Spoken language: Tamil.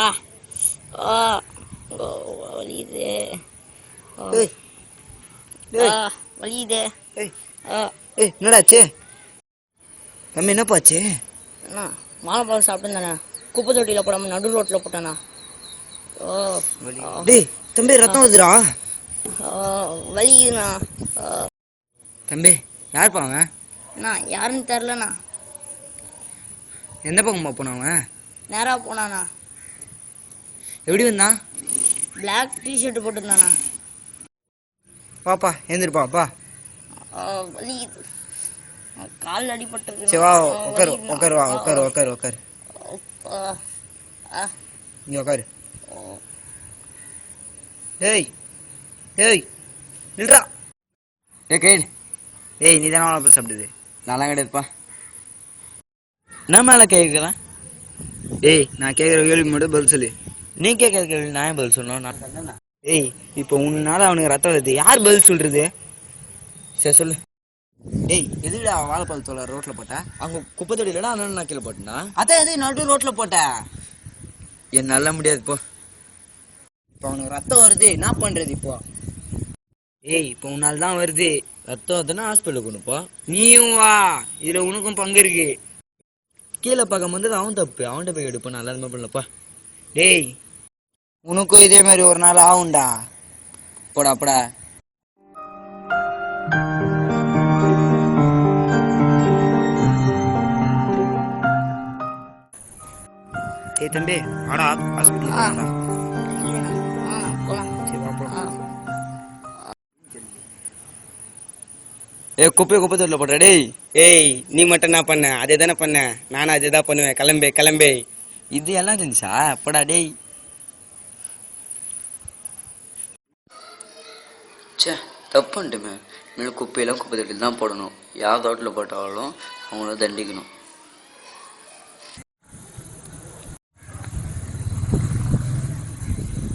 ஆ ஆ ஓ, வலியுது. ஆ டேய் ஆ, டேய் வலியுது. டேய் ஆ ஏய் என்னடாச்சு? தம்பி என்னப்பாச்சு? அண்ணா, வாழைப்பழம் சாப்பிட்டுருந்தாண்ணா, குப்பை தொட்டியில் போடாமல் நடு ரோட்டில் போட்டாண்ணா. ஓ ஆ டேய் தம்பி ஆ ரத்தம் வருதுடா. ஆ, வலிக்குதுண்ணா. ஆ, தம்பி யார் பாவங்க? அண்ணா யாருன்னு தெரிலண்ணா. எந்த பக்கமா போனவங்க? நேராக போனாண்ணா. எப்படி வந்தான்? பிளாக் டிஷர்ட் போட்டிருந்தாண்ணா. பாப்பா எழுந்திருப்பாப்பா. வலிக்குது. கால் சரி அடிபட்டுருக்குண்ணா. வா உட்காரு வலிக்குதுண்ணா. உட்காரு வா ஆ உட்காரு உட்காரு உட்காரு. ஆ ஆ இங்கே உட்காரு. ஏய் ஏய் நில்றா. கேடு. ஏய் நீ தானே வாழைப்பழம் சாப்பிடுது? நல்லா கிடையாதுப்பா. என்ன மேலே கேட்குறேன்? ஏய் நான் கேட்குற கேள்விக்கு மட்டும் பதில் சொல்லு. நீ கேட்குற கேள்வி நான் பதில் சொல்லணும். நான் சொன்னேண்ணா. ஏய் இப்போ உன்னால அவனுக்கு ரத்தம் வருது, யார் பதில் சொல்றது? சரி சொல்லு. டேய் எதுடா வாழைப்பழத்தோட ரோட்டில் போட்ட? அங்கே குப்பை தொட்டிலடா அண்ணன் நான் கீழே போட்டேன்னா அதான் எது நடு ரோட்டில் போட்ட? என்னால் முடியாது இப்போ. இப்போ அவனுக்கு ரத்தம் வருது, என்ன பண்ணுறது இப்போ? ஏய் இப்போ உன்னால தான் வருது. ரத்தம் வந்துன்னா ஹாஸ்பிட்டலுக்கு கொண்டுப்பா. நீயும் வா, இதில் உனக்கும் பங்கு இருக்கு. கீழே பார்க்க வந்தது அவன் தப்பு, அவன்கிட்ட போய் எடுப்பா. நல்லா இருந்தால் பண்ணலப்பா. டேய் உனக்கும் இதே மாதிரி ஒரு நாள் ஆகும்டா. போடா போடா. ஏய் தம்பி ஆடா ஹாஸ்பிட்டல் ஆ போகலாம்டா. வலிக்குதுண்ணா. போகலாம். சரி வா போகலாம். குப்பை தொட்டில் போடுற. டேய் ஏய் நீ மட்டும் என்ன பண்ண? அதே தானே பண்ண, நானும் அதே தான் பண்ணுவேன். கிளம்பே கிளம்பே. இது எல்லாம் செஞ்சா போடா. டேய் சே தப்புன்ட்டுமே. இனிமேல் குப்பையெல்லாம் குப்பை தொட்டில் தான் போடணும். யார் தோட்டில் போட்டாலும் அவங்கள தண்டிக்கணும்.